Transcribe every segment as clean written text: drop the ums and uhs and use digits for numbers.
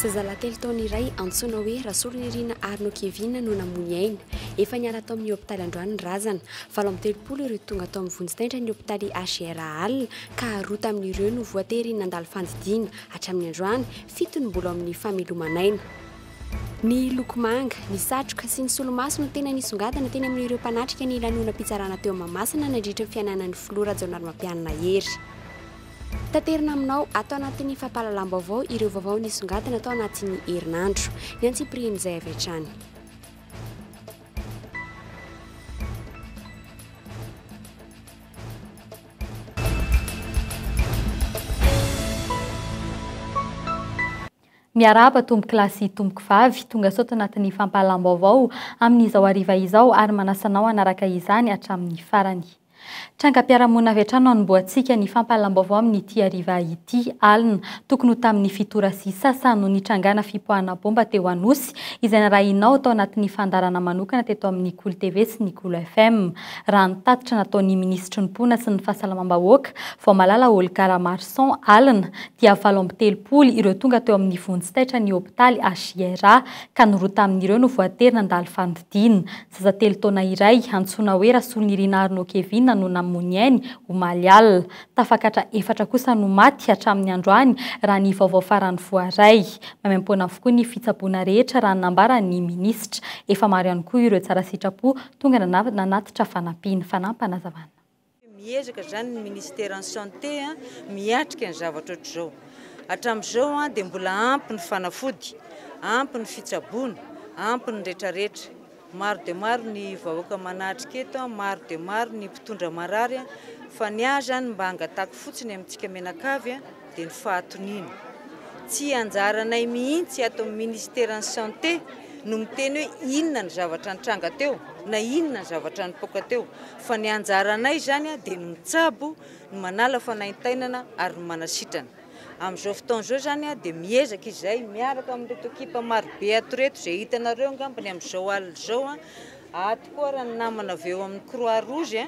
Zazalatelo taona iray antsoina hoe Rasolonirina Arno Kevin no namono aina. Efa niala tao amin'ny hôpitaly Androany ny razana. 7 ireo tonga tao amin'ny vonjy-taitra ny hôpitaly HRAL ka 2 tamin'ireo no voatery nandalo fandidiana. Hatramin'ny Androany 7 mbola amin'ny famelomanaina. Ny lokomanga, ny satroka sy ny solomaso no tena nisongadina teny amin'ireo mpanatrika ny lanonam-pitsarana teo Mahamasina nandritra ny fiainanan'ny Flora Jaonaromampianina hery. Taterina aminao atao anatin'ny fampahalalam-baovao ireo vaovao nisongadina atao anatin'ny herinandro. Ny antsiprian'izay avy hatrany. Miaraba tomboky lasy tomboky vavy tonga sao tanatin'ny fampahalalam-baovao amin'izao hariva izao ary manasanao anaraka izany hatramin'ny farany. Trangam-piarahamonina avy hatrany anomboantsika ny fampahalalam-baovao amin'ity hariva ity alina tokony ho tamin'ny fitora sy sasany no nitrangana fipoahana bomba teo Anosy izay narahinao tao anatin'ny fandarana manokana teto amin'ny Cool TV sy ny Cool FM. Raha ny tatitra nataon'ny ministry ny mpona sy ny fahasalamam-bahoaka vao malala Olga Marson alina dia 7 ireo tonga teo amin'ny vonjy-taitra ny hôpitaly HRA ka ny 2 tamin'ireo no voatery nandalo fandidiana. Zazatelo taona iray antsoina hoe Rasolonirina Arno Kevin no namono ainy omaly alina. Tafakatra 4 kosa no maty hatramin'ny Androany raha ny vaovao farany voaray. Mamempona avokoa ny fitsaboana rehetra raha nambara ny ministra. Efa maro ihany koa ireo tsara sitrapo tonga nanatitra fanampiana. Fanampanazavana. Miezaka zany ny ministère en santé miatrika ny zavatra ohatr'izao. Hatramin'izao dia mbola ampy ny fanafody, ampy ny fitsaboana, ampy ny rehetrarehetra. Maro dia maro ny vahoaka manatrika eto, maro dia maro ny mpitondra marary fa ny azy mba hangataka fotsiny amintsika menakavy dia ny fahatoniana. Tsy anjaranay mihitsy ato amin'ny ministère en santé no miteny hoe inona ny zavatra nitranga teo na inona ny zavatra nipoaka teo fa ny anjaranay zany dia ny mitsabo, ny manala fanaintainana ary ny manasitrana. Amin'izao fotoana izao zany dia miezaka izay miaraka amin'reto ekipa maro be ato reto izay hitanareo angambany amin'izao alina izao ato koa raha ny namana avy eo amin'ny Croix Rouge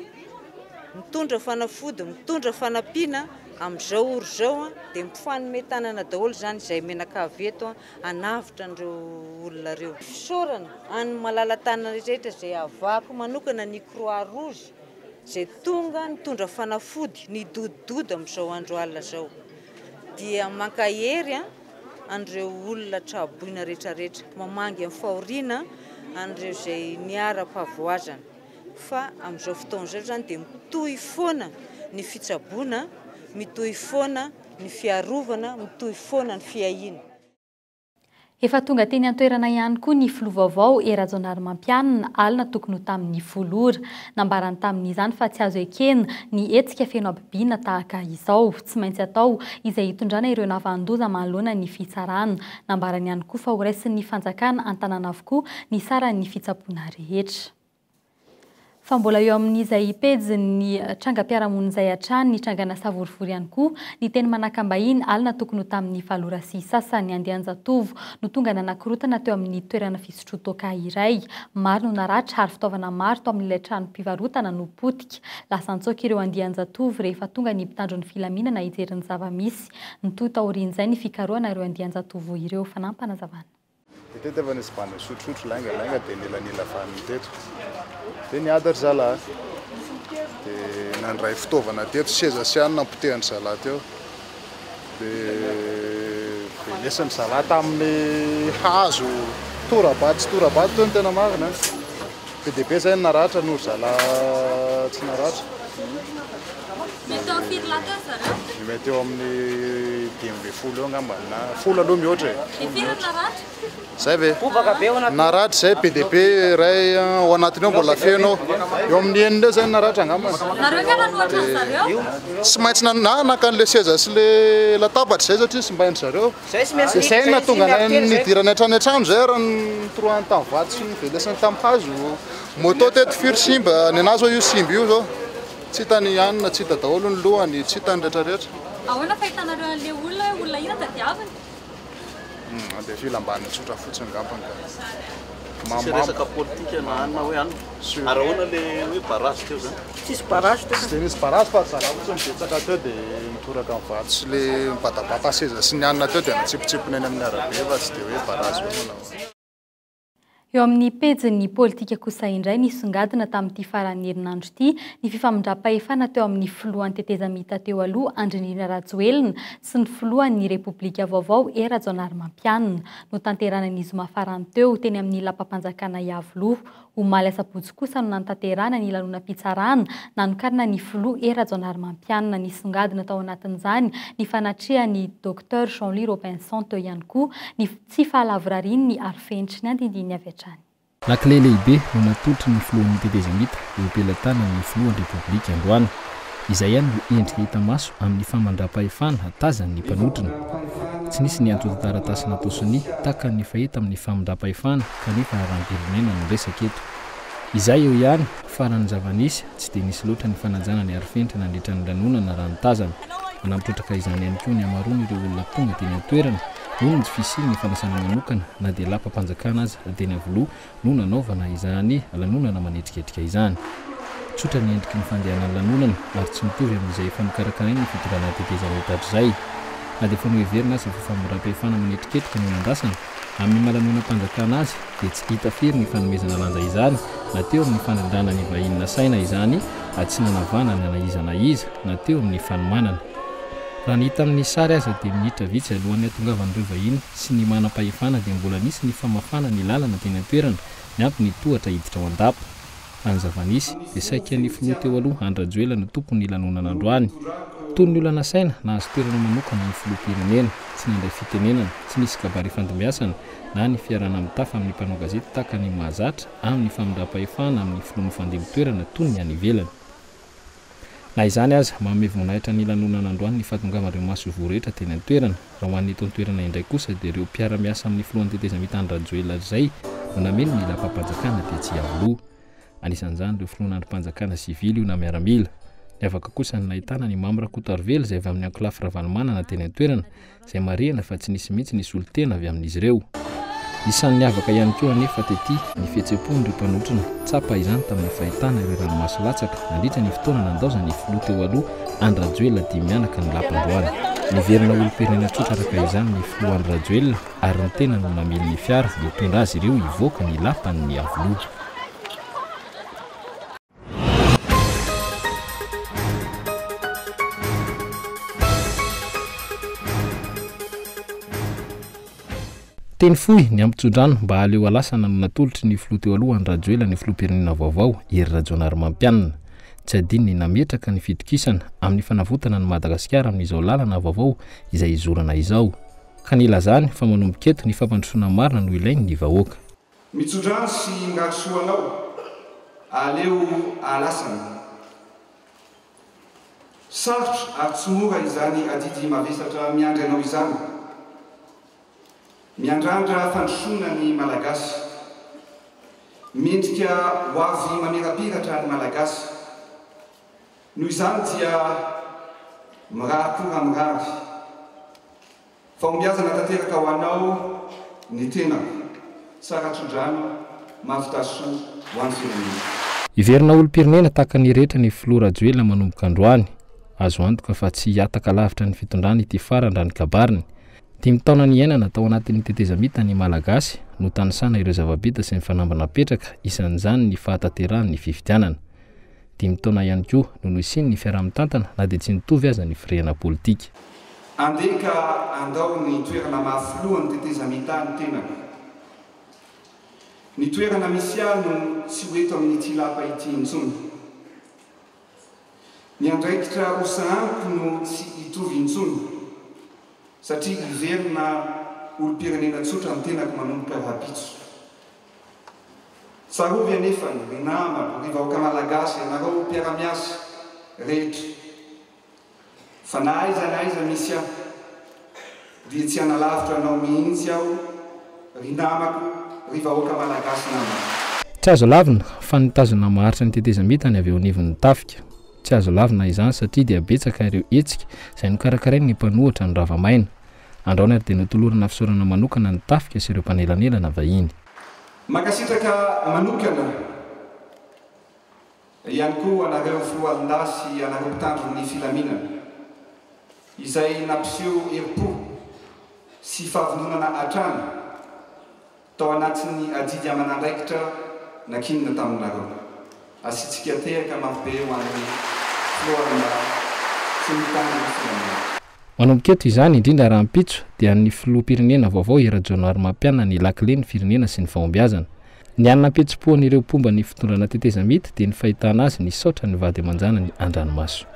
mitondra fanafody, mitondra fanampiana amin'izao oro izao dia mifanomehy tanana daholo zany izay menakavy eto hanavitra an'ireo olona ireo. Fisaorana any malala tanana rehetra izay avako manokana ny Croix Rouge izay tonga nitondra fanafody ny dodidody amin'izao andro alina izao. Dia mankahery an'ireo olona traboina rehetrarehetra, mamangy amin'ny fahoriana an'ireo izay niara-pavoazana. Fa amin'izao fotoana izao zany dia mitohy foana ny fitsaboana, mitohy foana ny fiarovana, mitohy foana ny fiahiana. Efa tonga teny an-toerana ihany koa ny filovaovao era Jaonaromampianina alina tokony ho tamin'ny volora. Nambarany tamin'izany fa tsy azo ekena ny hetsika feno abibiana tahaka izao. Tsy maintsy atao izay hitondrana ireo navandoza manoloana ny fitsarana. Nambarany ihany koa fa ho raisin'ny fanjakana an-tanàna avokoa ny saran'ny fitsaboana rehetra. Fa mbola eo amin'izay pejy ny trangam-piarahamonina izay hatrany ny trangana savorivory ihany koa ny teny manakambahiny alina tokony ho tamin'ny valora sy sasany Andianjatovo no tonga nanakirotana teo amin'ny toerana fisotrotoka iray. Maro no naratra ary fitaovana maro tao amin'ilay trano-pivarotana no potika. Lasa antsoaka ireo Andianjatovo rehefa tonga ny mpitandro ny filaminana hijery ny zava-misy. Nitohy taorian'izay ny fikarohana ireo Andianjatovo ireo. Fanampanazavana. Teto efa nisy bana sotrotro lainga dia nilanila faniny teto. Dia niadatra zalahy. Dia nandray fitaovana teto seza sy anona ampotehany zalahy teo. Dia lesany zalahy tamin'ny hazo torabaty teo ny tena marina. PDB zay naratra no zalahy tsy naratra. Mety eo firy lahateo zareo? Mety eo amin'ny 10 eo angamba na 10 aloha mihoatra e. Firy naratra? Zay ve? Naratra zay PDB ray ao anatiny ao mbola feno eo amin'ny enina eo zay naratra angambany. Nareo ka nanohatra ny zareo? Tsy maintsy naka an'le seza sy le latabatra zay satria sy mbainy zareo. Zay natonga nidirana hatrany an-trano zay raha ny toroahany tamin'ny vato sy ny velesany tamin'ny hazo. Moto teto firy simba, ny anazy io simba io zao. Tsy hitany anina, tsy hita daholo ny lohany, tsy hitany rehetrarehetra. Ahoana fahitanareo an'ilay olona ina tadiaviny? Dia filambany tsotra fotsiny ngambany ka. resaka politika na anina hoe any ary ahoana le hoe barrage teo zany tsisy barrage teo tsy misy barrage fa zarafotsy mibetsaka teo dia mitoraka amin'ny vato sy le mibatabata seza sy ny anina teo dia natsipotsipona eny amin'ny arabe fa tsy dia hoe barrage hoanao. Eo amin'ny pejin'ny politika kosa indray nisongadina tamin'ity faran'ny herinandro ity ny fifamindram-pahefana teo amin'ny filohan'ny tetezamita teo aloha Andrinirina Rajoelina sy ny filohan'ny Repoblika vaovao Era Rajaonarimampianina no tanteranan'izy mafarany teo teny amin'ny lapam-panjakana Iavoloha. Omaly asabotsy kosa no nantanterana ny lanonam-pitsarana nanokarina ny filoha Era Rajaonarimampianina nisongadina tao anatin'izany ny fanatrehan'ny Dr Jean-Louis Robinson teo ihany koa ny tsy fahalavorariany ny arifentriny andindiny avy hatrany. Lakile lehibe no natolotry ny filohan'ny tetezamita eo am-pelantanan'ny filohan'ny Repoblika androany. Izay ihany no endrika hita maso amin'ny famandram-pahefana hatazan'ny mpanotrina. Tsy nisy ny antony taratasy natosiny taka ny fahita amin'ny famandram-pahefana kanefa aram-pirenena no resaka eto. Izay eo ihany faran'ny zavanisy tsy dia nisy loatra ny fanajana ny arifentrina nandritra ny lanonana raha ny tazana. Manampitraka izany ihany koa ny amaroany ireo olona tonga teny an-toerana noho ny fisiany ny fanasana manokana na dia lapam-panjakana aza teny Iavoloha no nanaovana izany lanonana manetriketrika izany. Tsotra ny endriky ny fandehanan'ny lanonana ary tsy mitovy amin'izay efa nikarakaraina ny fitondrana tetezamita hatrizay. Na dia efa noheverina azy famindram-pahefana manetriketrika no nandasana amin'ny malanonam-panjakana azy dia tsy hita firy ny fanomezana lanja izany na teo amin'ny fanandrana ny vahiny saina izany tsy nanavana na iza iza na teo amin'ny fanomanana. Raha ny hita amin'ny sary aza dia minitra vitsy alohan'ny hatongavan'ireo vahiny sy ny manam-pahefana dia mbola nisy ny famafana ny lalana teny an-toerana miampy ny tohatra hiditra ao an-dapa. Any zavanisy dia saika ny filoha teo aloha Andry Rajoelina no tompony lanonana androany. Toy ny olana saina nahazo toerana manokana ny filoham-pirenena, tsy nandray fitenenana, tsy nisy kabary fandombiasana na ny fiarana mitafa amin'ny mpanao gazety taka ny mahazatra amin'ny famindram-pahefana amin'ny filohan'ny fandimby-toerana toy ny any ivelany. Na izany aza manome voninahitra ny lanonana androany ny fahatongavan'ireo maso rehetra teny an-toerana. Raha ho an'ny eto an-toerana indray kosa dia ireo mpiara-miasa amin'ny filohan'ny tetezamita Andry Rajoelina izay no nameno ny lapam-panjakana tetsy Iavoloha. Anisan'izany ireo filohan'androm-panjakana sivily io na miaramila. Ny afaka kosa ny nahitana ny Mamy Rakotoarivelo izay avy amin'ny Ankolafy Ravalomanana teny an-toerana izay marihana fa tsy nisy mihitsy ny solon-tena avy amin'izy ireo. Isan'ny afaka ihany koa anefa tetỳ ny fihetseham-pon'ireo mpanotrina tsapa izany tamin'ny fahitana ireo ranomasy latsaka nandritra ny fotoana nandaozan'ny filoha teo aloha Andry Rajoelina dia mianaka ny lapandroany. Niverina olom-pirenena tsotra araka izany ny filoha Andry Rajoelina ary ny tena no namily ny fiara dia tondra azy ireo hivoaka ny lapan'ny Iavoloha. Teny fohy ny ampitsodrano mba aleo alasana no natolotry ny filoha teo aloha Andry Rajoelina ny filoham-pirenena vaovao Era Rajaonarimampianina. Tsy adino ny nametraka ny fitokisana amin'ny fanavotana ny Madagasikara amin'izao lalana vaovao izay izorana izao. Ka nilazany fa manomboka eto ny fampandrosoana marina no ilainy ny vahoaka. Mitsodrano sy ngarosoanao aleo alasana. Sarotra ary tsy mora izany adidy mavesatra miandry anao izany. Miandrandra fandrosoana ny malagasy. Mendrika ho avy mamirapiratra ny malagasy. Noho izany dia mirahakora mirary. Fahombiazana tanteraka ho anao ny tena tsara tsodrano mavitasoa ho an'ny firenena. Iverina olom-pirenena tahaka ny rehetra ny filoha Rajoelina manomboka androany. Azo antoka fa tsy hiataka lavitra ny fitondrany ity farandra ny kabariny. 10 taona ny iainana tao anatin'ny tetezamita ny malagasy no tanisana ireo zava-bita sy ny fanambana petraka isan'izany ny fahatanterahany ny fifidianana. 10 taona ihany koa no nisiny ny fiaraha-mitantana na dia tsy nitovy aza ny firehana politika. Andeka andao ny toerana mahafiloha ny tetezamita ny tenako. Ny toerana misy no tsy ho eto amin'ity lapa ity intsony. Ny andraikitra hosaampo no tsy hitovy intsony. Satria iverina olom-pirenena tsotra ny tenako manomboka rapitso. Sarovy anefa ny nama ny vahoaka malagasy ianareo mpiara-miasa rehetra. Fa na aiza misy aho dia tsy analavitra anao mihitsy aho ry namako ry vahoaka malagasy namako. Tsy azo lavina fa nitazona maharitra ny tetezamita ny avy eo anivon'ny tafika. Tsy azo lavina izany satria dia betsaka ireo hetsika izay nokarakarainy ny mpanohatra ny Ravamaina. Andraony ary dia notolorana fisaorana manokana ny tafika sy ireo mpanelanelana vahiny. Makasitraka manokana ihany koa anareo filoalindasy anareo mpitandro ny filaminana izay nampiseho herim-po sy fahavononana hatrany tao anatin'ny adidy aman'andraikitra nakinina taminareo. Asitsika tehaka mampibe ho an'ny filoalindasy sy mitandro ny filaminana. Manomboketo izany indrindra raha mpitso dia ny filoham-pirenena vaovao Era-Jaonary Mampiana ny lakile ny firenena sy ny fahombiazana. Ny anona petsim-poan'ireo pomba ny fitondrana tetezamita dia ny fahitana azy ny saotra ny vady amanjana ny Andranomaso.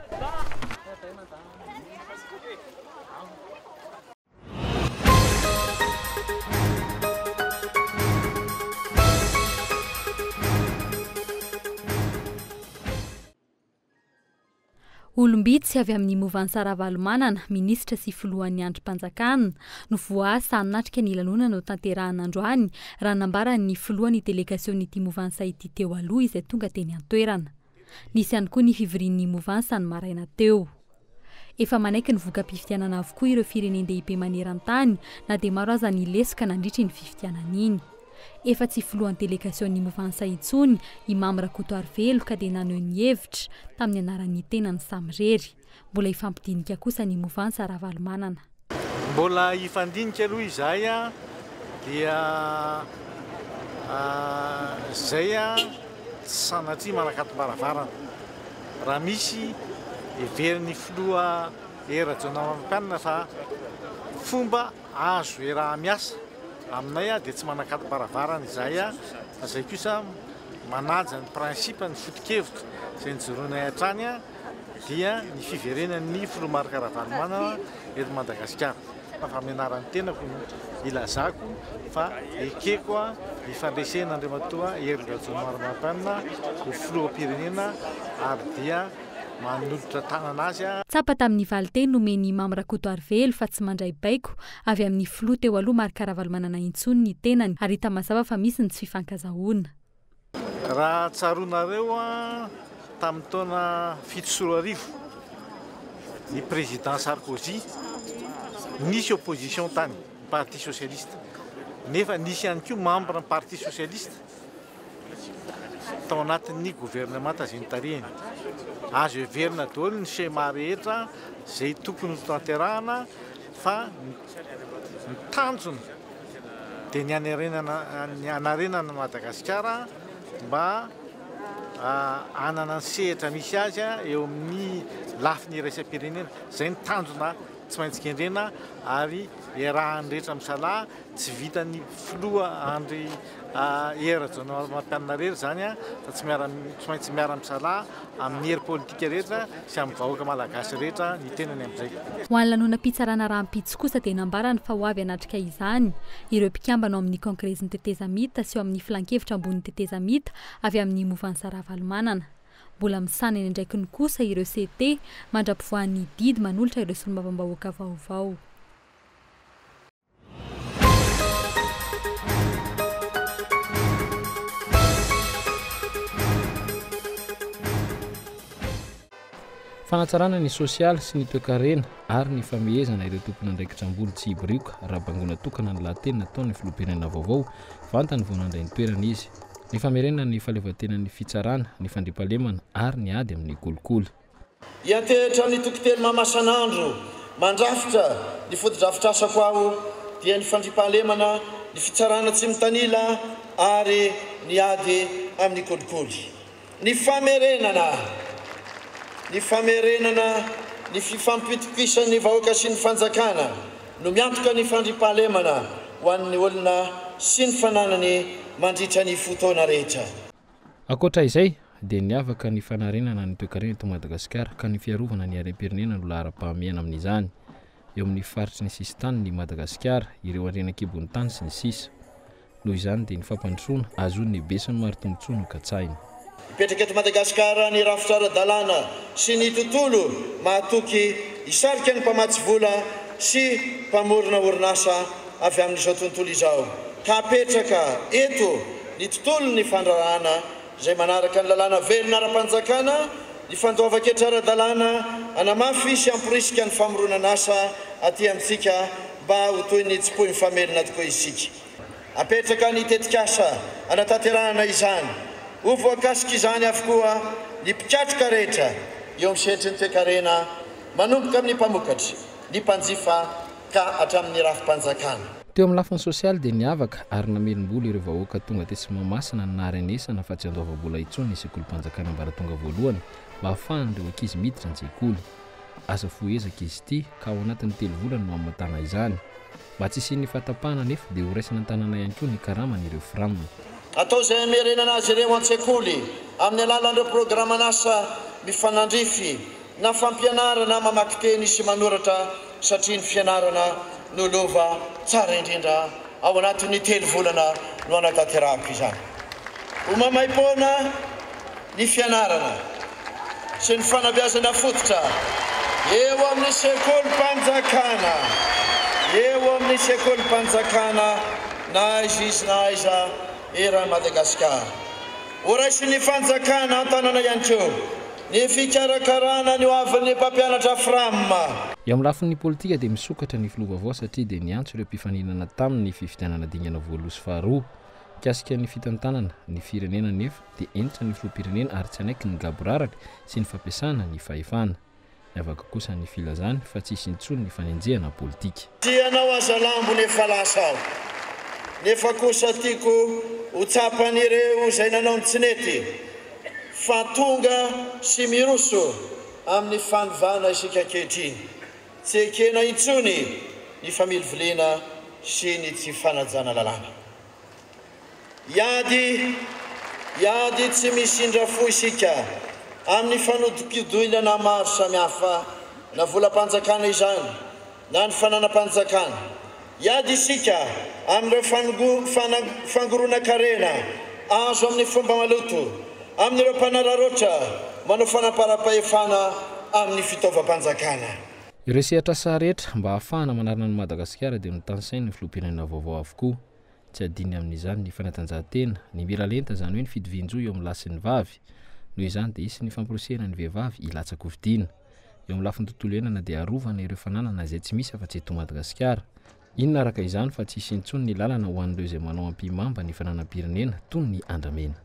Olombitsy avy amin'ny Movany Saravalomanana, minisitra sy filohan'ny androm-panjakana no voasa hanatrika ny lanonana ho tanterahana androany raha nambara ny filohan'ny delegasion'ity Movany ity teo aloha izay tonga teny an-toerana. Nisy ihany koa ny fivorian'ny Movany ny maraina teo. Efa manaiky ny voka-pifidianana avokoa ireo firenendehibe maneran-tany na dia maro aza ny lesoka nandritry ny fifidianana iny. Efa tsy filohan'ny delegasion'ny Movany intsony Imam Rakotoarivelo ka dia naneho ny hevitra tamin'ny anaran'ny tenany Samirery. Mbola ifampidinika kosa ny Movany Saravalomanana. Mbola ifandinika aloha izay dia zay sanatria manakato-baravarana. Raha misy everiny filoha Era-Jaonary Mampiana fa fomba azo raha miasa aminay dia tsy manakato-baravarana izay fa zay kosa manaja ny prinsipa ny foto-kevitra izay nijoroanay hatrany dia ny fiverenan'ny filoha Marc-Ravalomanana eto Madagasikara. Fa mianaran'ny tenako ilazako fa ekeko ifandresena andriamatoa Era-Jaonary Mampiana ho filoham-pirenena ary dia manolotra tanana azy. Tsapa tamin'ny valiteny nomeny Imam Rakotoarivelo fa tsy mandray baiko avy amin'ny filoha teo aloha Marc-Ravalomanana intsony ny tenany ary hita mazava fa misy ny tsy fifankazahoana. Raha tsaronareo tamin'ny taona 7 ny président Sarkozy nisy opposition tany Parti Socialiste nefa nisy ihany koa membre ny Parti Socialiste tao anatin'ny gouvernement taziny tarihany. Azo heverina daholo ny schéma rehetra zay tokony ho tanterahana fa ny tanjona dia ny anarenana Madagasikara mba anana ny sehatra misy azy eo amin'ny lafiny iraisam-pirenena. Zay ny tanjona tsy maintsy kendrena ary iarahany rehetra misalaha tsy vitan'ny filoha andry Era-Jaonary Mampiana rehetra zany fa tsy maintsy miara-misalaha amin'ny hery politika rehetra sy amin'ny vahoaka malagasy rehetra ny tenany amin'izay. Ho an'ny lanonam-pitsarana rahampitso kosa dia nambarany fa ho avy hanatrika izany ireo mpikambana ao amin'ny kongrezin'ny tetezamita sy eo amin'ny filan-kevitra ambonin'ny tetezamita avy amin'ny Movany Saravalomanana. Mbola misanany ndraiky ny kosa ireo CT mandra-pivoahan'ny didy manolotra ireo solombavambahoaka vaovao. Fanatsarana ny sosialy sy ny toe-karena ary ny famehezana ireo tompona andraikitram-boly tsy hiborioka raha bangona tokana ny lahateny nataon'ny filoham-pirenena vaovao vantany vao nandray ny toerana izy. Ny famerenana ny fahaleovantenan'ny fitsarana, ny fandriampahalemana ary ny ady amin'ny kolikoly. Iantehitra ny tokoteny mamasan'andro mandrafitra ny foto-drafitra asako aho dia ny fandriampahalemana, ny fitsarana tsy mitanila ary ny ady amin'ny kolikoly. Ny famerenana, ny fifampitokisan'ny vahoaka sy ny fanjakana no miantoka ny fandriampahalemana ho an'ny olona sy ny fananany mandritra ny fotoana rehetra. Ankoatra izay dia niavaka ny fanarenana ny toe-karena eto Madagasikara ka ny fiarovana ny harem-pirenena no lahara-pahamehana amin'izany. Eo amin'ny faritry ny sisintany ny Madagasikara ireo andrenan-kibon'ny tany sy ny sisa. Noho izany dia ny fampandrosoana azon'ny besany maro tombontsoa no katsaina. Mipetraka eto Madagasikara ny rafitra ara-dalàna sy ny tontolo mahatoky hisarika ny mpamatsy vola sy mpamorona orinasa avy amin'izao tontolo izao. Ka apetraka eto ny tontolo ny fandrarahana izay manaraka ny lalàna velona ara-panjakana, ny fandoava-kevitra ara-dalàna, anamafy sy ampirisika ny famoronana asa aty amintsika mba ho toy ny tsy poy ny famelona tokoa isika. apetraka ny tetikasa anatanterahana izany ho voakasika izany avokoa ny mpikatroka rehetra eo amin'ny sehatry ny toe-karena manomboka amin'ny mpamokatra ny mpanjifa ka hatramin'ny rafim-panjakana. Teo amin'ny lafiny sosialy dia niavaka ary namelom-bola ireo vahoaka tonga te Tsimamasina naharenesana fa tsy andova-bola intsony ny sekolim-panjakana ambaratonga voalohany mba ahafahan'ireo ankizy miditra an-tsekoly. Asa foezaka izy ity ka ao anatin'ny 3 volana no hamatana izany. Mba tsy isian'ny fahatapahana nefa dia horaisana an-tanàna ihany koa ny karaman'ireo framina. Atao izay hamerenana azy ireo an-tsekoly amin'ny alalan'ireo programan'asa mifanandrify na fampianarana mamaky teny sy manoratra satria ny fianarana no lova tsara indrindra ao anatin'ny 3 volana no anatanterahako izany. Ho mamaim-poana ny fianarana sy ny fanabeazana fototra eo amin'ny sekolim-panjakana, eo amin'ny sekolim-panjakana na izy eran'i Madagasikara. Ho raisin'ny fanjakana an-tanàna ihany koa ny fikarakarana ny hoavin'ny mpampianatra framma. Eo amin'ny lafin'ny politika dia misokatra ny filova avao satria dia niantso ireo mpifaninana tamin'ny fifidianana dingana voalohany sy faharoa. Mikasika ny fitantanana ny firenena nefa dia entitra ny filoham-pirenena ary tsy anaiky ny gaboraraka sy ny fampiasana ny fahefana. Miavaka kosa ny filazany fa tsy isy intsony ny fanenjehana politika. Tianao aza lambo nefa lasa ao. Nefa kosa tiako ho tsapan'ireo izay nanao ny tsinety fa tonga sy miroso amin'ny fanovana isika ankehitriny. Tsy ekena intsony ny familiviliana sy ny tsy fanajana lalàna. Iady tsy misindra fo isika amin'ny fanodikodinana maro samihafa na volam-panjakana izany na ny fananam-panjakana. Iady isika amin'ireo fangorona-karena azo amin'ny fomba maloto amin'ireo mpanararoatra manao fanaparam-pahefana amin'ny fitaovam-panjakana. Ireo sehatra saha rehetra mba ahafahana manarina ny Madagasikara dia mitansaina ny filoham-pirenena vaovao avokoa. Tsy adiny amin'izany ny fanatanjahantena, ny miralenta izany hoe ny fidivinjo eo amin'ny lahy sy ny vavy. Noho izany dia isy ny famporosehana ny vehivavy hilatsaka hovidiana. Eo amin'ny lafin'ny tontolo iainana dia arovana ireo fananana izay tsy misy afa-tsy eto Madagasikara. Inona araka izany fa tsy isy intsony ny lalana ho an'ireo izay manao ampimamba ny fananam-pirenena toy ny andramena.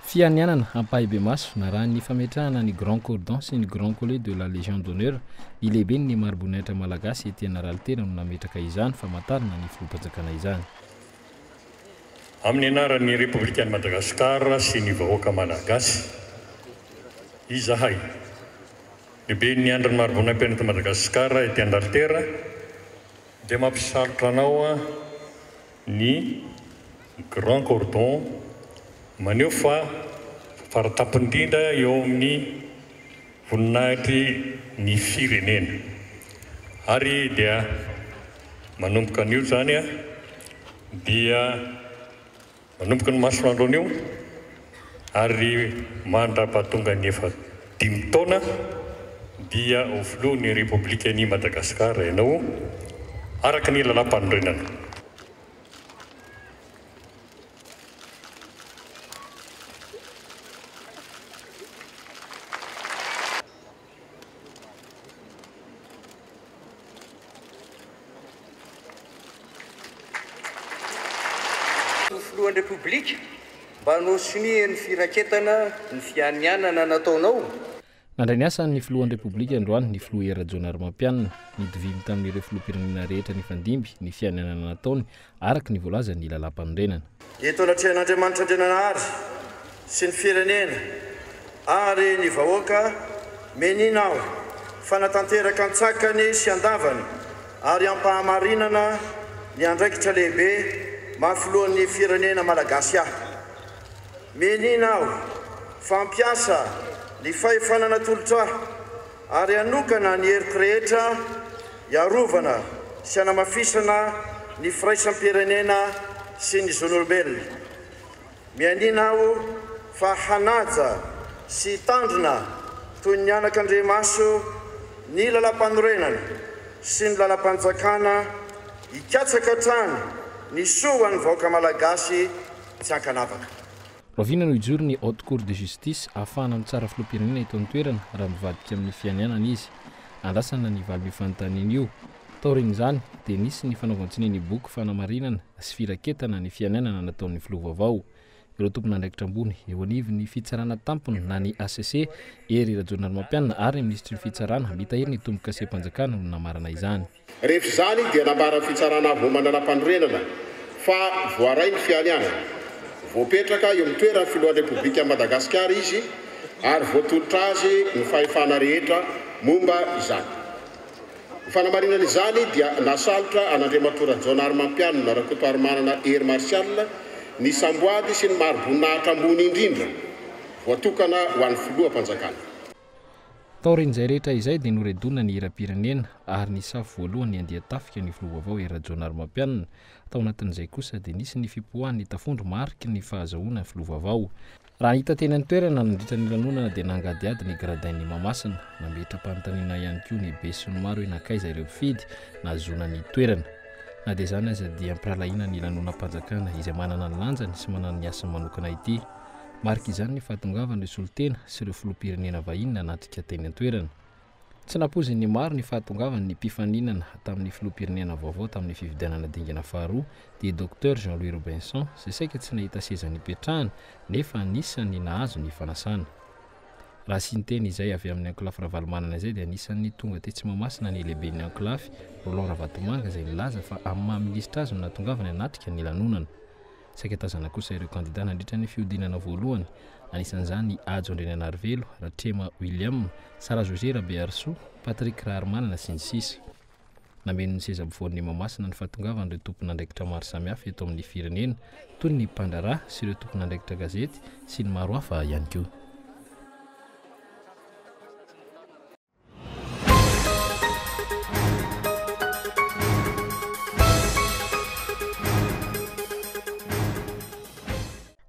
Fianianana ampahibe maso na raha ny fametrahana ny Grand Cordon sy ny Grand Collet de la Légion d'honneur ny lehibe ny mari-boninahitra malagasy Etienne Ralitera no nametraka izany famantarana ny filoham-panjakana izany. Amin'ny anaran'ny Republikan'i Madagasikara sy ny vahoaka malagasy izahay lehibe ny andron'ny mari-boninahitra Madagasikara Etienne Ralitera dia mampisarotra anao ny Grand Cordon maneho fa faratapony indrindra eo amin'ny voninahitry ny firenena ary dia manomboka an'io zany dia manomboka ny masoandro an'io ary mandra-pahatonga ny 5 taona dia ho filohan'ny Republikan'i Madagasikara ianao araka ny lalam-panorenana. Filohan'ny Republika mba nosiniany firaketana ny fianianana nataonao. Nandray ny asa ny filohan'ny Republika androany ny filoha Era-Jona Ramampianina nidivimy tamin'ireo filoham-pirenena rehetra ny fandimby ny fianianana nataony araka ny voalaza ny lalam-panorenana. Eto anatreha'Andriamanitra Andriananahary sy ny firenena ary ny vahoaka meninao fanatanteraka an-tsakany sy andavany ary ampahamarinana ny andraikitra lehibe mahafilohan'ny firenena malagasy ahy. Meninao fampiasa ny fahefanana tolotra ary anokana ny heriko rehetra iarovana sy hanamafisana ny firaisampirenena sy ny zon'olombelona. Mianinao fa hanaja sy tandrona toy ny anak'Andriamaso ny lalam-panorenana sy ny lalam-panjakana hikatsaka hatrany ny soa ny vahoaka malagasy tsy ankanavaka. Rovina no ijoro ny haute cour de justice ahafahana amin'ny tsara filoham-pirenena eto an-toerana raha mivadika amin'ny fianianana izy. Andrasana ny valy fanontaniana io. Taorin'izany dia nisy ny fanaovan-tsininy boky fanamarinana sy firaketana ny fianianana nataon'ny filoha vaovao. Ireo tompon'andraikitra ambony eo anivon'ny fitsarana tampony na ny ACC ery Rajaonarmampianina ary ministry ny fitsarana mitahiry ny tombo-kaseha-panjakana no namarana izany. Rehefa izany dia nambara fitsarana voamandana-panorenana fa voaray ny fianianana. Voapetraka eo amin'ny toeran'ny filohan'ny Repoblika Madagasikara izy ary voatolotra azy ny fahefana rehetra momba izany. Ny fanamarinana izany dia nasalotra an'Andriamatora Rajaonarmampianina Rakotoarimanana Air Martial ny samboady sy ny maro-boninahitra ambony indrindra voatokana ho an'ny filoham-panjakana. Taorin'izay rehetra izay dia noredona ny hira-pirenena ary ny safy voalohany andeha tafika ny filoha vaovao Air Rajaonarmampianina. Tao anatin'izay kosa dia nisy ny fipoahan'ny tafondro mariky ny fahazahoana ny filoha vaovao. Raha hita teny any toerana nandritra ny lanonana dia nangadiady ny gradain'ny Mahamasina, nametra-panontaniana ihany koa ny be sy ny maro hoe nakaiza ireo mpifidy nazona ny toerana. Na dia izany aza dia ampiralaina ny lanonam-panjakana izay manana ny lanjany sy manana ny asany manokana ity. Marika izany ny fahatongavan'ireo solitena sy ireo filoham-pirenena vahiny nanatrika teny an-toerana. Tsy napozy ny maro ny fahatongavan'ny mpifaninana tamin'ny filoham-pirenena vaovao tamin'ny fifidianana dingana faharoa dia Dr Jean-Louis Robinson izay saika tsy nahita seza nipetrahana nefa anisany nahazo ny fanasana. Raha sy ny teny izay avy amin'ny ankolafy Ravalomanana izay dia anisan'ny tonga tetsy Mahamasina ny lehiben'ny ankolafy Roland Ravatomanga izay nilaza fa amin'ny maha-ministra azy no nahatongavany hanatrika ny lanonana. Saika tazana kosa ireo kandida nandritra ny fihodinana voalohany, anisan'izany Ajo Andrianarivelo, Ratrema William, Sara José Rabearso, Patrick Raharmanana sy ny sisa. Nameno ny seza ampovoan'ny Mahamasina ny fahatongavan'ireo tompon'andraikitra maro samihafa eto amin'ny firenena toy ny mpandraharaha sy ireo tompon'andraikitra gazety sy ny maro hafa ihany koa.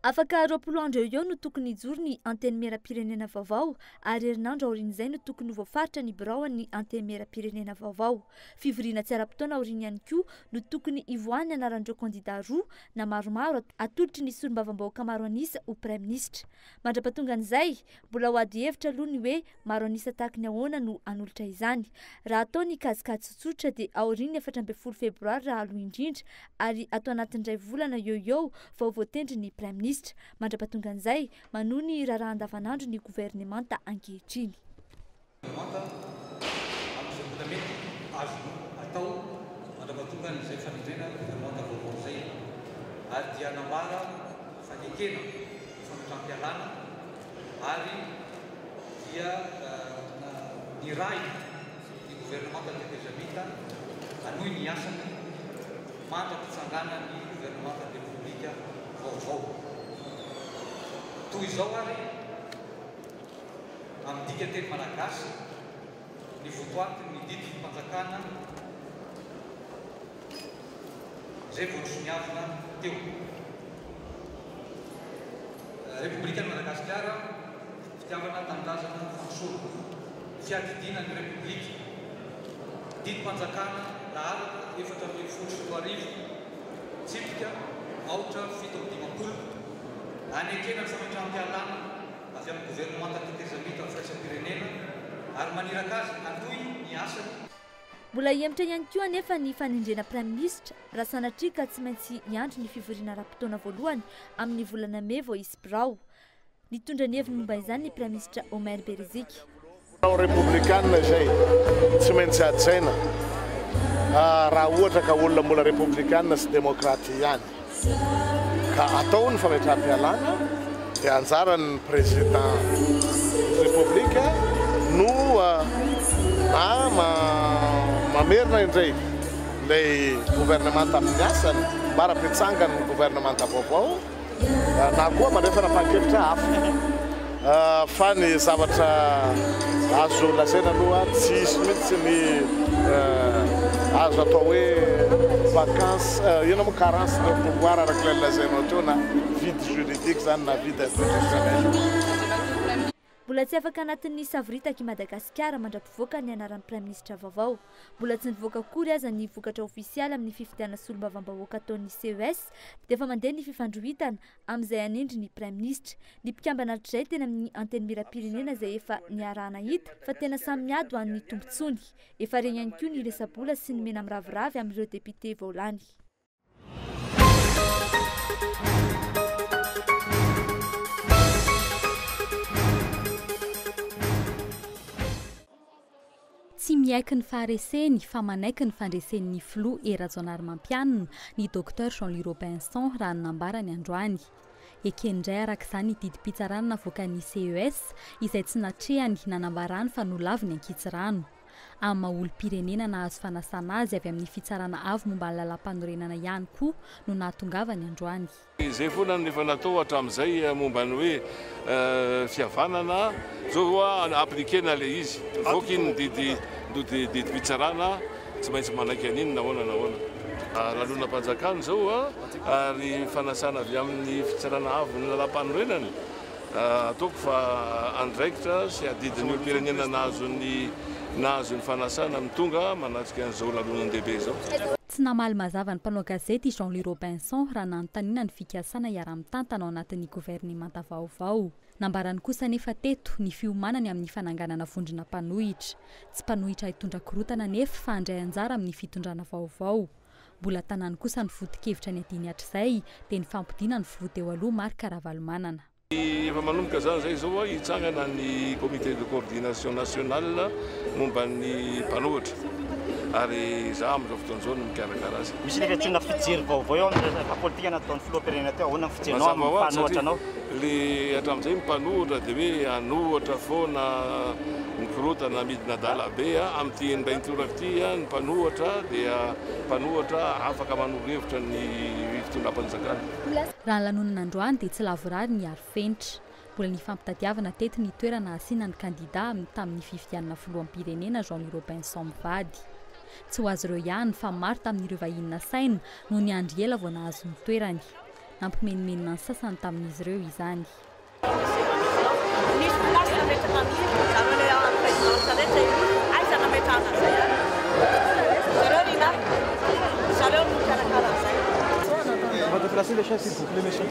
Afaka roapolo andro eo no tokony hijoro ny anteny mera-pirenena vaovao ary herinandro aorian'izay no tokony voafaritra ny birao ny anteny mera-pirenena vaovao. Fivoriana tsy ara-potoana aoriana ihany koa no tokony ivoahany anaran'ireo kandida roa na maromaro atolotry ny solombavambahoaka maro anisa ho prime ministre. Mandrapatonga an'izay mbola ho ady hevitra aloha ny hoe maro anisa tahaka ny ahoana no anolotra izany. Raha atao ny kazikady tsotsotra dia aorian'ny 14 febroary raha aloha indrindra ary atao anatin'indray volana eo vao voatendry ny prime ministre. Mandrapatonga an'izay manohy ny raharaha andavanandro ny gouvernemanta ankehitriny. Atao mandrapatonga n'izay fanendrena gouvernemanta vaovao izay ary dia nambara fanekena fanotram-pialana ary dia ny ray ny gouvernemanta tetezamita anohy ny asany mandra-pitsangana ny gouvernemanta republika vaovao. Toy izao ary amin'ny dika teny malagasy ny votoaty ny dity mpanjakana izay voatrosoniavina teo. Republika ny Madagasikara fitiavana tanindrazana fanosolo fiadidiana ny republika dity mpanjakana laharaka 4 tsipika aotra 7 anekena ny fametram-pialana avy amin'ny gouvernemanta tetezamita amin'ny firaisam-pirenena ary maniraka azy anohy ny asany. Mbola hiemitra ihany koa anefa ny fanendrena prime ministre raha sanatria ka tsy maintsy hiandry ny fivoriana ara-potoana voalohany amin'ny volana May vao hisy birao. Nitondra ny heviny momba izany ny prime ministre Omer Beriziky. Republikanina izay tsy maintsy adjaina raha ohatra ka olona mbola republikanina sy demokraty ihany. Ka atao ny fametram-pialana dia anjaran'ny président republika no mamerina indray ilay gouvernemanta amin'ny asany mara-pitsangana ny gouvernemanta vaovao na koa mandefa raha-pankevitra hafa fa ny zavatra azo lazaina aloha tsy isy mihitsy ny azo atao hoe vacances ino moa carence de pouvoir araka ilay lazainao teo na vide juridique zany na vide institutionnel. Mbola tsy afaka anatin'ny savritaka i Madagasikara mandra-pivoaka ny anaran'ny praiminisitra vaovao. Mbola tsy nivoaka akory aza ny vokatra ofisialy amin'ny fifidiana solombavambahoaka ataon'ny CES dia efa mandeha ny fifandrohitana amin'izay anindry ny praiminisitra. Ny mpikambana hatrizay teny amin'ny anteny miram-pirenena izay efa niarahana hita fa tena samy miady ho an'ny tombotsony. Efa reny ihany koa ny resabola sy ny mena miraviravy amin'ireo depite voalany. Tsy miaiky ny fahareseny fa manaiky ny fandresen'ny filoha Erajonary-Mampianina ny Dr Jean-Louis Robinson raha nanambarany androany. Ekendray arak'izany didi-pitsarana navoakan'ny CES izay tsy natrehany nanambarany fa nolaviny ankitsirano. Amin'ny maha-olom-pirenena nahazo fanasana azy avy amin'ny fitsarana avo momba ny lalam-panorenana ihany koa no nahatongavany androany. Izay foana nefa natao hatramin'izay momba ny hoe fihavanana zao aplikena le izy. Voky ny didi-pitsarana tsy maintsy manaiky an'iny nahoana nahoana. Lalona-panjakana zao ary fanasana avy amin'ny fitsarana avo ny lalam-panorenana. Ataoko fa andraikitra sy adidin'ny olom-pirenena nahazo ny fanasana mitonga manatsika an'izao lalonandehibe izao. Tsy namaly mazava ny mpanao gazety Jean-Louis Robinson raha nanontaniana ny fikasana iara-mitantana ao anatin'ny governemanta vaovao. Nambarany kosa nefa teto ny fiomanany amin'ny fananganana vondrona mpanohitra. Tsy mpanohitra hitondra korotana nefa fa handray anjara amin'ny fitondrana vaovao. Mbola tanany kosa ny foto-kevitra ny adiny hatr'izay dia ny fampidina ny filoha teo aloha Marc Ravalomanana. Efa manomboka zany zay zao hitsangana ny comité de coordination nationale momba ny mpanohitra ary za amin'izao fotoan'izao no mikarakara azy. Misy nefa tsena fijery vaovao eo amin'ny politika nataon'ny filoham-pirenena teo ahoana ny fijerinao amin'ny mpanohitra anao? Le hatramin'izay mpanohitra dia hoe hanohatra foana ny korotana midina dala be amin'ity enimbaintoraka ity ny mpanohatra dia mpanohatra afaka manoro-hevitra ny fitondram-panjakana. Raha lanonan'androany dia tsy lavorary ny arifenitra. Mbola ny fampitadiavana teto ny toerana asiana ny kandida tamin'ny fifidianana filoham-pirenena Jean-Louis Robinson mivady. Tsy ho azy ireo ihany fa maro tamin'ireo vahiny saina no ny andry ela vao nahazo ny toerany. Nampimenomenona ny sasany tamin'izy ireo izany. Va déplacer les chaises, s'il vous plaît, monsieur.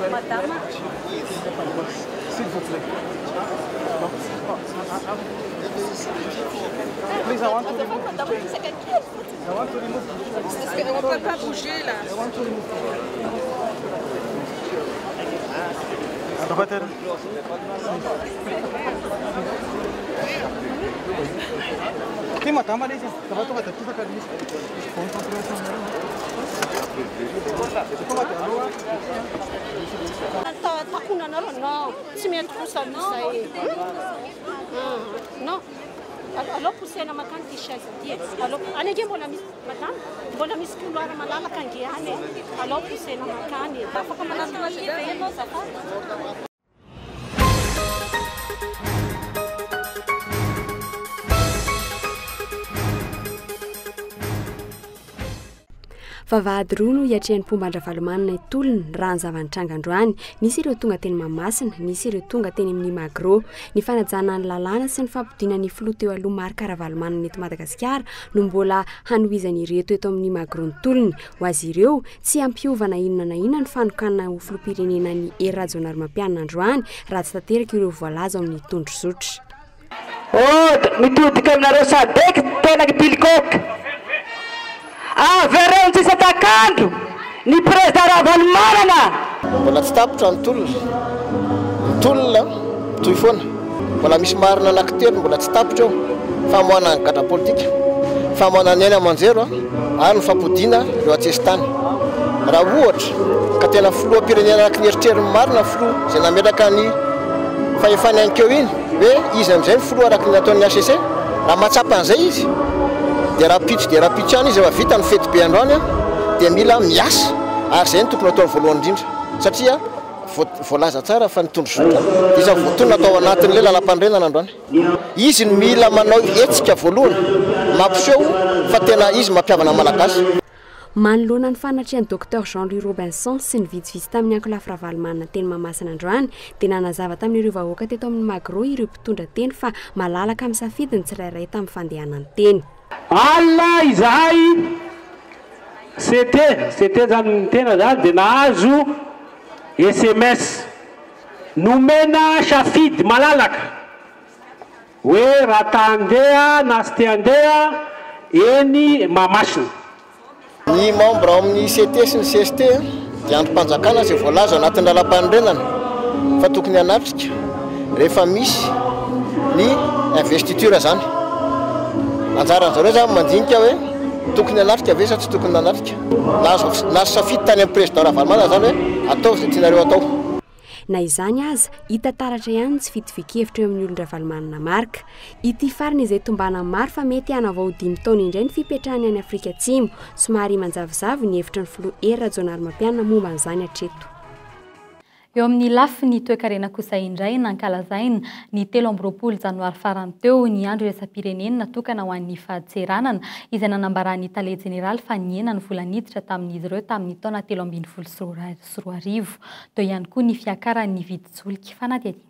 Madame. S'il vous plaît. Please, I want to remove. I want to remove. Parce qu'on ne peut pas bouger là. I want to remove. Droite. Okay, madame, allez-y. Ça va, tu vas te faire la liste. Non, tsy mety kosa amin'izay. Non. Alao posena makany ty chaise ty. Alao anege mbola misy madame, mbola misy couloir malalaka ange any. Alao posena makany. Afaka manatona livre ianao zafady. Vavahady roa no hiatrehan'ny Pomban-Ravalomanana itolony raha ny zavanitranga androany. Nisy ireo tonga teny Mahamasina, nisy ireo tonga teny amin'ny Magro. Ny fanajana ny lalàna sy ny fampidina ny filoha teo aloha Marc Ravalomanana eto Madagasikara no mbola hanohizany ireto eto amin'ny Magro ny tolony. Ho azy ireo tsy ampiovana inona na inona ny fanokana ho filoham-pirenena ny Erajonary-Mampianina androany raha tsy tanteraka ireo voalaza amin'ny tondrozotra. Mitodika aminareo sadeky tena pilikôka. Avereo tsisakakandro ny président Ravalomanana. Mbola tsy tapitra ny tolona toy foana. Mbola misy marina anankitelo mbola tsy tapitra eo. Famoahana ny gadra politika, famoahana ny aina amanjero ary ny fampodiana ireo atsesitany. Raha ohatra ka tena filoham-pirenena anaky ny eritrerin marina filoha izay nametraka ny fahefany ankeo iny hoe izy amin'izay ny filoha araky ny ataon'ny ACC. Raha mahatsapa an'izay izy dia rapitry any izy efa vita ny fety be androany dia mila miasa ary izay ny tokony atao voalohany indrindra satria voalaza tsara fa ny tondrozotra izy voatony atao anatin'ilay lalam-panorenana androany. Izy ny mila manao hetsika voalohany mampiseho fa tena izy mampiavana malagasy. manoloana ny fanatrian'ny Dr Jean-Louis Robinson sy ny vitsivitsy tamin'ny ankolafy Ravalomanana teny Mahamasina androany dia nanazava tamin'ireo vahoaka teto amin'ny Magro ireo mpitondra teny fa malalaka amin'ny safidiny tsirairay tamin'ny fandehanany teny. Alla izahay CT zany ny tena zany dia nahazo SMS nomena safidy malalaka hoe raha ta handeha na sy te handeha eny Mahamasina. Ny membre amin'ny CT sy ny CST dia androm-panjakana izay voalaza anatin'ny lalam-panorenana fa tokony hanatrika rehefa misy ny investiture zany. Anjaran'zareo zany mandinika hoe tokony hanatrika ve sa tsy tokony hanatrika. Nazo safidy tany amin'ny président Ravalomanana zany hoe atao izay tianareo atao. Na izany aza hita taratra ihany tsy fitovy-kevitra eo amin'ny olon Ravalomanana marika. Ity farany izay tombana maro fa mety hanavao 5 taona indray ny fipetrahany any Afrika Atsimo. Somary manjavozavo ny hevitra ny filoha Jonary Mampianina momba an'izany hatreto. Eo amin'ny lafiny toe-karena kosa indray nankalazaina ny 13 janoary farany teo ny andro iraisam-pirenena natokana ho an'ny fahaditseranana izay nanambarany tale jeneraly fa nienany volaniditra tamin'izy ireo tamin'ny taona 2024. Teo ihany koa ny fiakaran'ny vidin-tsoliky fanadihadina.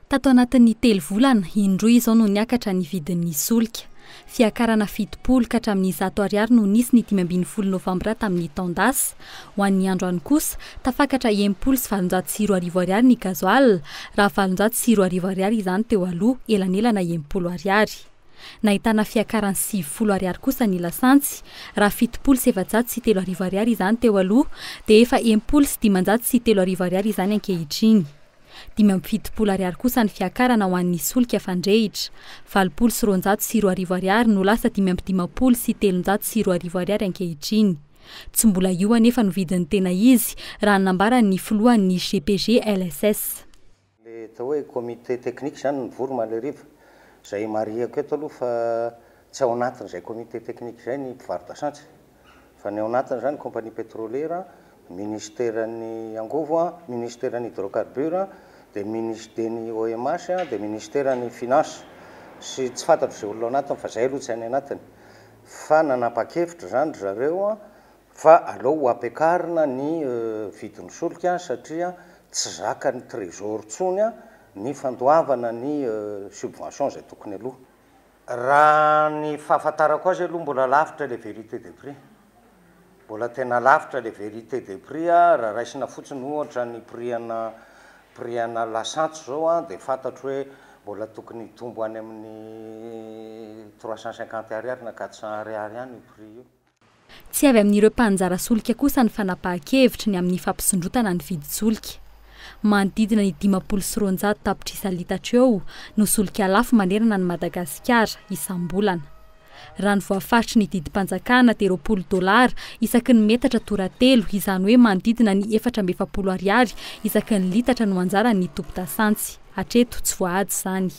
Tato anatin'ny 3 volana indroa izao no niakatra ny vidin'ny solika. Fiakarana 70 ka hatramin'ny 100 ariary no nisy ny 15 novambra tamin'ny taondasy. Ho an'ny androany kosa tafakatra 70 ariary ny gazoal, raha 740 ariary izany teo aloha elanelana 70 ariary. Nahitana fiakarana 70 ariary kosa ny lasantsy, raha 703 ariary izany teo aloha dia efa 503 ariary izany ankehitriny. 570 ariary kosa ny fiakarana ho an'ny solika fandrehitra, 704 ariary no lasa 550 ariary ankehitriny. Tsy mbola io anefa no vidin'ny tena izy raha nambaran'ny filohan'ny GPG LSS. Le atao hoe comité technique zany nivory Maleriva, izay mariako eto aloha fa tsy ao anatin'izay comité technique zay ny mpivarotra sansy, fa ny ao anatiny zany compagnie pétrolière, ministèren'ny Angovo, ministèren'ny hydrocarbure, dia ministèren'ny OMH, dia ministèren'ny finance. Sy tsy fantatro izay olona ao anatiny fa zay aloha tsy any anatiny. Fa nanapa-kevitra zany zareo fa aleo ho ampiakarina ny vidin'ny solika satria tsy zakany trésor tsony ny fandoavana ny subvention zay tokony aloha. Raha ny fahafantarako azy aloha mbola lavitra le vérité des prix. Mbola tena lavitra le vérité des prix raha raisina fotsiny ohatra ny prix-ana lasantsy zao dia fantatro hoe mbola tokony tombo any amin'ny 350 ariary na 400 ariary ihany io prix io. Tsy avy amin'ireo mpanjara solika kosa ny fanapahan-kevitra ny amin'ny fampisondrotana ny vidin-solika. Manodidina ny 500 tapitrisa litatra eo no solika lafo manerana ny Madagasikara isam-bolana. Raha ny voafaritry ny didim-panjakana $20 isaky ny metatra toratelo, izany hoe manodidina ny 470 ariary isaky ny litatra no anjara ny tompon-dasantsy. Hatreto tsy voaady izany.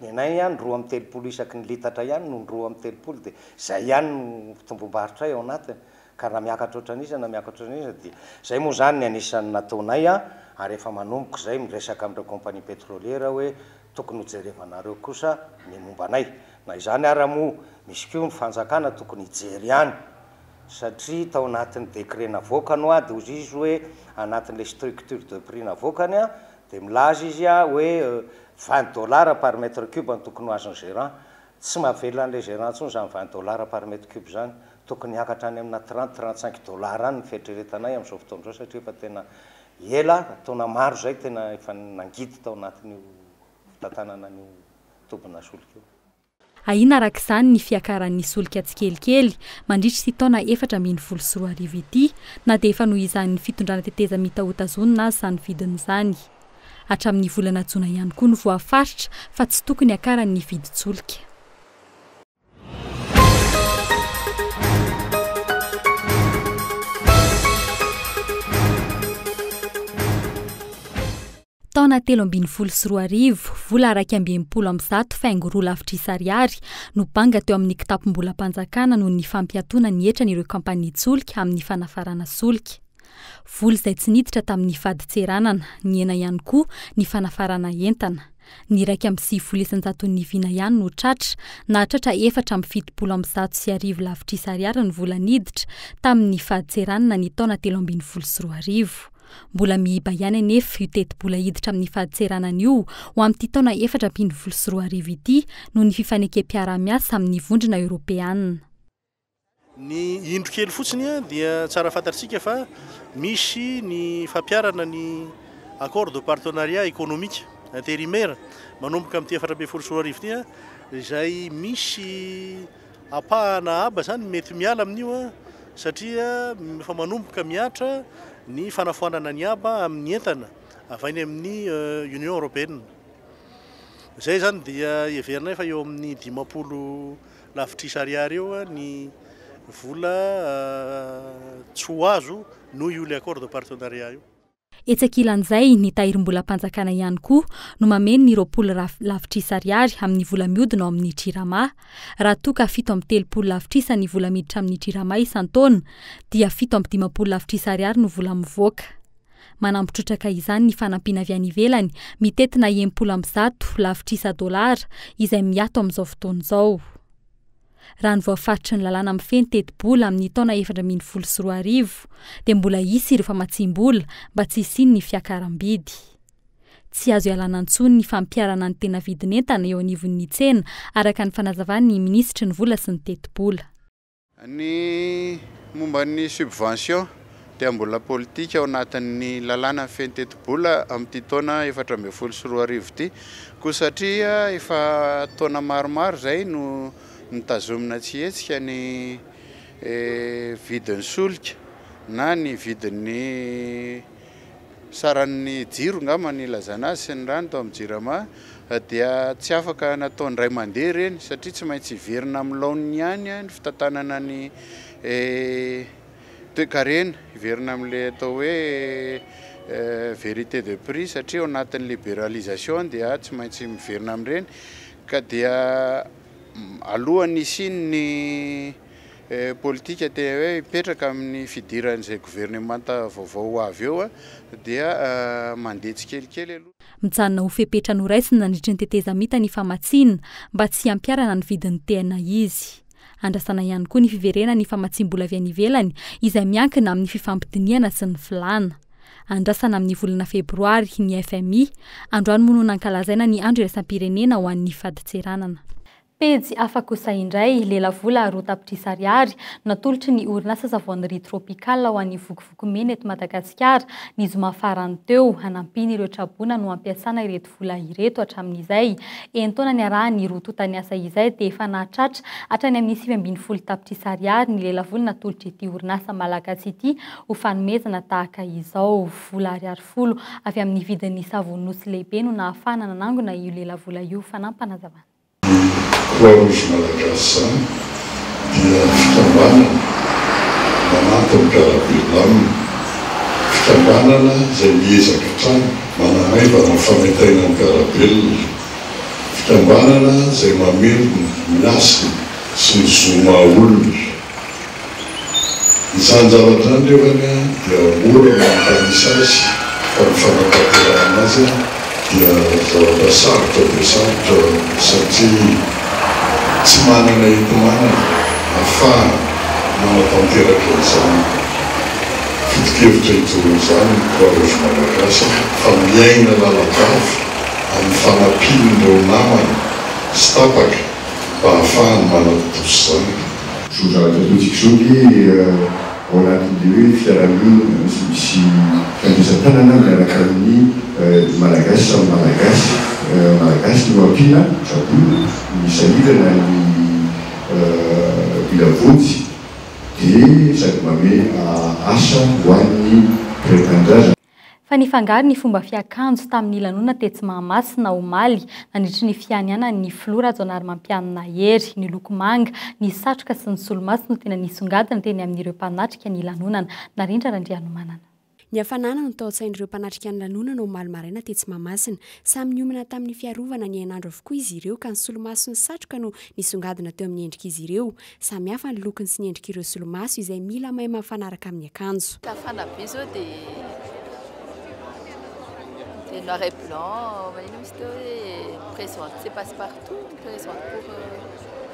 Ny anay ihany 230 isaky ny litatra ihany no 230 dia izay ihany no fitombom-barotra eo anatiny. Ka raha miakatra ohatran'iza na miakatra ohatran'iza dia izay moa zany ny anisan'ny nataonay ary efa manomboka izay miresaka amin'ireo compagnie pétrolière hoe tokony hojerevanareo kosa ny mombanay. Na izany ara moa misy koa ny fanjakana tokony hijery ihany satria tao anatin'ny décret navoakany dia ozy izy hoe anatin'ilay structure de prix navoakany dia milaza izy hoe $20 par mètre cube no tokony ho azon'ny gérant. Tsy mahavelona an'ilay gérant intsony izany $20 par mètre cube zany. Tokony hiakatra any amina $30-35 any ny fieritreretanay amin'izao fotoana izao satria efa tena ela taona maro zay tena efa nangidy tao anatin'io fitantanana ny tombona solika io. Ahina araka izany ny fiakaran'ny solika tsikelikely mandritra sy taona 420 ity na dia efa noho izany fitondrana teteza mitahotazonina azy izany vidin'izany. Hatramin'ny volana Jona ihany koa no voafaritra fa tsy tokony hakaran'ny vidin-solika. Taona 2024, vola 270 faingo roa lavitrisa ariary no banga teo amin'ny kitapom-bola-panjakana noho ny fampiatoana ny hetra n'ireo kampania solika amin'ny fanafarana solika. vola izay tsy niditra tamin'ny faditseranana, ny ena ihany koa ny fanafarana entana. Ny raiky amby 700 ny vina ihany no tratra, na tratra 470 lavitrisy ariary ny vola niditra tamin'ny faditseranana ny taona 2024. Mbola miiba ihany anefa io teti-bola hiditra amin'ny faditseranana io ho amin'ity taona 2024 ity noho ny fifanekam-piara-miasa amin'ny vondrona Europeanina. Ny indro kely fotsiny dia tsara fantatsika fa misy ny fampiarana ny accord de partenariat économique intérimaire manomboka amin'ny 2024 ity izay misy apahana aba zany mety miala amin'io satria fa manomboka miatra ny fanafoanana ny aba amin'ny entana avainy amin'ny Union Européenne. Zay zany dia everina fa eo amin'ny 50 lavitrisy ariary eo ny vola tsy ho azo noho io le accord de partenariat io. Etsakilan'izay ny tahirim-bola mpanjakana ihany koa no mameno ny 20 lavitrisy ariary amin'ny vola mihodina ao amin'ny Trirama. Raha toa ka 730 lavitrisy ny vola miditra amin'ny Trirama isan-taona dia 750 lavitrisy ariary no vola mivoaka. Manampitrotraka izany ny fanampiana avy any ivelany mitetina 70 lavitrisy dolara izay miato amin'izao fotoana izao. Raha ny voafaritry ny lalàna mifeny teti-bola amin'ny taona 2024 dia mbola hisy ireo famatsim-bola mba tsy hisiany ny fiakaram-bidy. Tsy azo ialana antsony ny fampiarana ny tena vidin'entana eo anivon'ny tsena araka ny fanazavan'ny ministry ny vola sy ny teti-bola. Ny momba ny subvention dia mbola politika ao anatin'ny lalàna mifeny teti-bola amin'ity taona 2024 ity, koa satria efa taona maromaro zay no mitazomina tsy hetsika ny vidin'ny solika na ny vidin'ny saran'ny jiro ngamba ny lazana azy sy ny rano tao amin'ny Jirama dia tsy afaka nataony ray mandeha reny satria tsy maintsy verina amin'ny laoniny ihany ny fitantanana ny toekarena, verina amin'ilay atao hoe vérité de prix satria ao anatin'ny libéralisation dia tsy maintsy miverina amin'ireny ka dia alohan'ny isiny ny politika te hoe mipetraka amin'ny fidiran'izay gouvernemanta vaovao avy eo dia mandeha tsikelikely aloha. Mitsanona ho fepetra noraisina nandritra ny tetezamita ny famatsiana mba tsy hampiarana ny vidin'ny tena izy. Andrasana ihany koa ny fiverena ny famatsim-bola avy any ivelany izay miankina amin'ny fifampidiniana sy ny filana. Andrasana amin'ny volana febroary ny FMI, androany moa no nankalazaina ny andro iraisam-pirenena ho an'ny faditseranana. Pejy afa-kosa indray, lela vola roa tapitrisa ariary natolotry ny orinasa savony riz tropical ho an'ny vokivoky mena eto Madagasikara ny zoma farany teo hanampiny ireo trabona no ampiasana ireto vola ireto hatramin'izay. Entaona ny arahany roa totany asa izay dia efa nahatratra hatrany amin'ny 720 tapitrisa ariary ny lela vola natolotry ity orinasa malagasy ity ho fanomezana tahaka izao. Vola ariary folo avy amin'ny vidin'ny savony nosy lehibe no nahafana nanangona io lela vola io fanampanazavana. Croix-Rouge malagasy zany dia fikambanana manampy ny mpiara-belona aminy, fikambanana izay miezaka hatrany manamaiva ny fametaina ny mpiara-belona, fikambanana izay mamelona miasina sy ny zoma olona. Izany zavatra ny levany dia mora mampanisa azy fa ny fanatanterahana azy dia zavatra sarotra dia sarotra satria tsy manana ento-manana ahafahana manatanteraka izany fitokevitra izany ny Croix-Rouge malagasy fa miaina lalakavy amin'ny fanampian'ireo namana sy tapaka mba ahafahany manatosy zany. Zavatra totsika ao anatin'ilay hoe fiarahamonina misy fandresan-tanana miaraka amin'ny malagasy samy malagasy. Malagasy no ampiana trabona ny sahirana ny vilavody dia sady mame asa ho an'ny mpiray-tanindrazana. Fa ny fangaro ny fomba fiakanjo tamin'ny lanonana tetsy Mahamasina omaly nandritry ny fianiana ny flora zonary mampianina hery, ny loko manga, ny satroka sy ny solomaso no tena nisongadina teny amin'ireo mpanatrika ny lanonana narindra Randrianomanana. Ny hafanana no taotsain'ireo mpanatrika ny lanonana ao Malomaraina tetsy Mahamasina. Samy niomana tamin'ny fiarovana ny ainandro avokoa izy ireo ka ny solomaso ny satroka no nisongadina teo amin'ny endrik'izy ireo. Samy hafa ny lokony sy ny endrik'ireo solomaso izay mila mahay mafanaraka amin'ny akanjo. Tafana be zao dia noir et blanc, présente, c'est passe partout, présente pour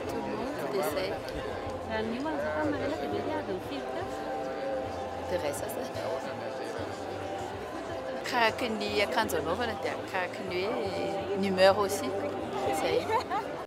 tout le monde, tout essaie. Interessa karaky ny akanjo anaovana dia karaky ny hoe ny humeur aussi.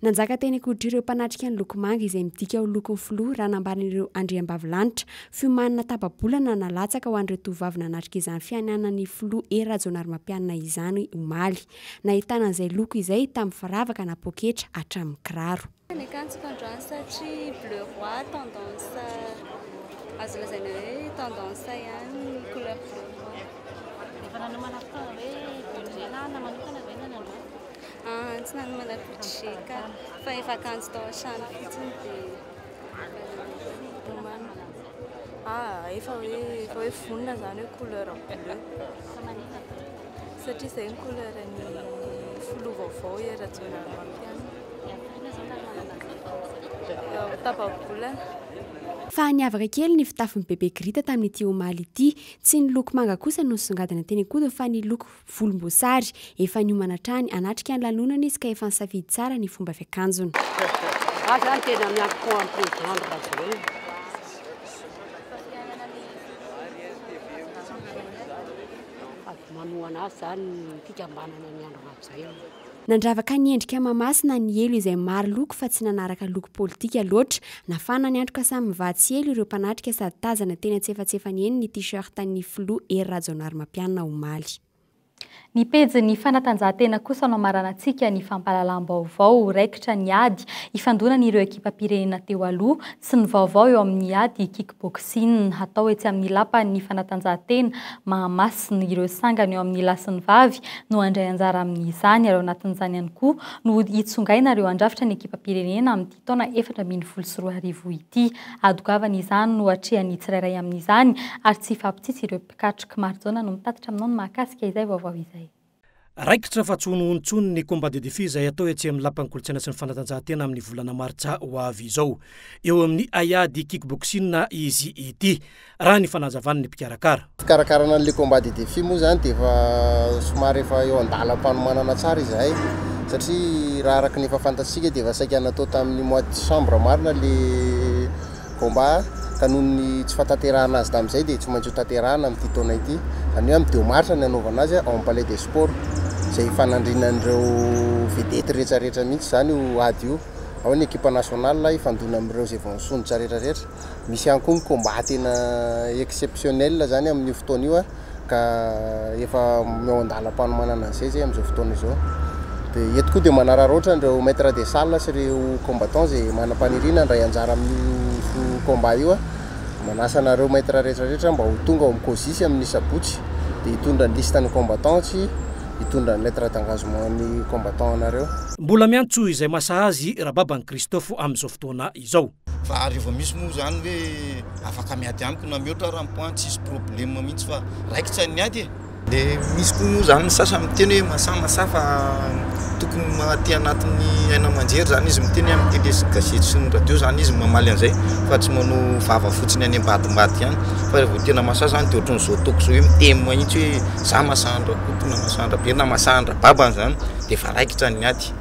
Nanjaka teny akodr'ireo mpanatrika ny loko manga izay midika ho lokony filoha raha nambaran'ireo andriambavilanitra. Fiomanana tapa-bolana nalatsaka ho an'ireo tovovavy nanatrika izany fiananany filoha Rajaonarimampianina izany omaly. Nahitana an'izay loko izay tamin'ny firavaka na poketra hatramin'ny kiraro. Ny akanjoko androany satria bleu roi tendance azo lazaina hoe tendance ihany couleur bleu roi. Efa nanomana fotoana hoe budget na manokana ve nanao? Tsy nanomana budget ka fa efa akanjo tao an-trano fotsiny dia nomana. Efa hoe vonona zany hoe couleur bleu. Satria izay ny couleur ny filoha vaovao Rajaonarimampianina. Tapa-bolana. Fa niavaka kely ny fitafin'ny bebe Grita tamin'ity omaly ity, tsy ny loko manga kosa no nisongadina teny akodo fa ny loko volomboasary. Efa niomana trany anatrika ny lanonana izy ka efa nisafidy tsara ny fomba fiakanjony. Zany tena mianko amin'ny président Rajoelina. Manoana azy zany fikambanana ny andro Rajoelina. Nandravaka ny endrika Mahamasina ny elo izay maro loko fa tsy nanaraka loko politika loatra. Nafana ny andro ka samy mivatsy elo ireo mpanatrika sady tazana teny antsefatsefany eny ny t-shirt ny filoha Rajaonarimampianina omaly. Ny pejy ny fanatanjahantena kosa no amaranantsika ny fampahalalam-baovao raikitra ny ady ifandonana ireo ekipa pirenena teo aloha sy ny vaovao eo amin'ny ady kickboxing hatao etsy amin'ny lapan'ny fanatanjahantena Mahamasina ireo sangany eo amin'ny lasin'ny vavy no andray anjara amin'izany ary ao anatin'izany ihany koa no hitsongaina ireo andrafitra ny ekipa pirenena amin'ity taona 2024 ity. Adokavana izany no hatrehany tsirairay amin'izany ary tsy fampitsitsy ireo mpikatroka Marjona no mitatitra aminao ny mahakasika izay vaovao izay. Raikitra fa tsonontsony ny combat de défi izay atao etsy amin'ny lapan'ny kolontsaina sy ny fanatanjahantena amin'ny volana martsa ho avy izao. Eo amin'ny aiady kickboxing izy ity. Raha ny fanazavana ny mpikarakara. Fikarakarana an'ilay combat de défi moa zany dia efa somary efa eo andalam-panomanana tsara izahay satria raha araka ny efa fantatsika dia efa saika natao tamin'ny mois de décembre marina le combat ka noho ny tsy fahatanterahana azy tamin'izay dia tsy maintsy ho tanterahana amin'ity taona ity. Zany hoe amin'ny 2 marsa ny anaovana azy ao amin'ny palais des sports izay fanandrinan'ireo vedety rehetrarehetra mihitsy zany ho ady io. Ao ny ekipa nationale ifandona amin'ireo izay vao nisondrotra rehetrarehetra. Misy ihany koa ny combat tena exceptionnel zany amin'io fotoana io ka efa eo andalam-panomanana an'izay zay amin'izao fotoana izao. Dia eto koa dia manararaotra ireo maître des salles sy ireo combattants izay manam-paniriana ndray anjara amin'ny combat io manasa anareo maître rehetrarehetra mba ho tonga ao amin'ny kozisy amin'ny sabotsy dia hitondra ny lista ny combattant sy hitondra ny lettre d'engagement ny combattant anareo. Mbola miantso izay masahazy Rababany Christophe amin'izao fotoana izao. Fa rehefa misy moa zany hoe afaka miady amiko na mihoatra rang-point tsisy problème mihitsy fa raikitra ny ady. Dia misy koa moa zany sasany miteny hoe masamasa fa tokony maty anatin'ny aina aman-jery zany izy miteny amin'ny télé sy gazety sy ny radio zany izy mamaly an'izay fa tsy manao vava fotsiny any ambadimbady ihany fa rehefa tena masasa zany dia ohatran'izao ataoko zao hoe mitemy mahitsy hoe za masandra koto na masandra be na masandra babany zany dia efa raikitra ny ady.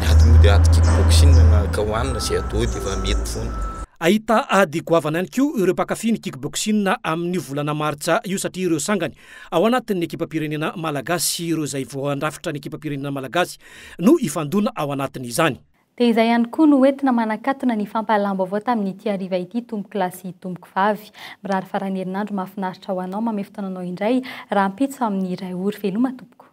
Ny ady moa dia ady kickboxing na kahoanina sy ado dia efa mety foana. Ahita ady goavana ihany koa ireo mpakafy ny kickboxing amin'ny volana martsa io satria ireo sangany ao anatin'ny ekipa pirenena malagasy ireo izay vao andrafitra ny ekipa pirenena malagasy no ifandona ao anatin'izany. Dia izay ihany koa no entina manakatona ny fampahalam-baovao tamin'ity hariva ity tomboky lahy sy tomboky vavy. Mirary faran'ny herinandro mahafinaritra ho anao mamefotoananao indray raha ampitso amin'ny iray ory veloma tompoko.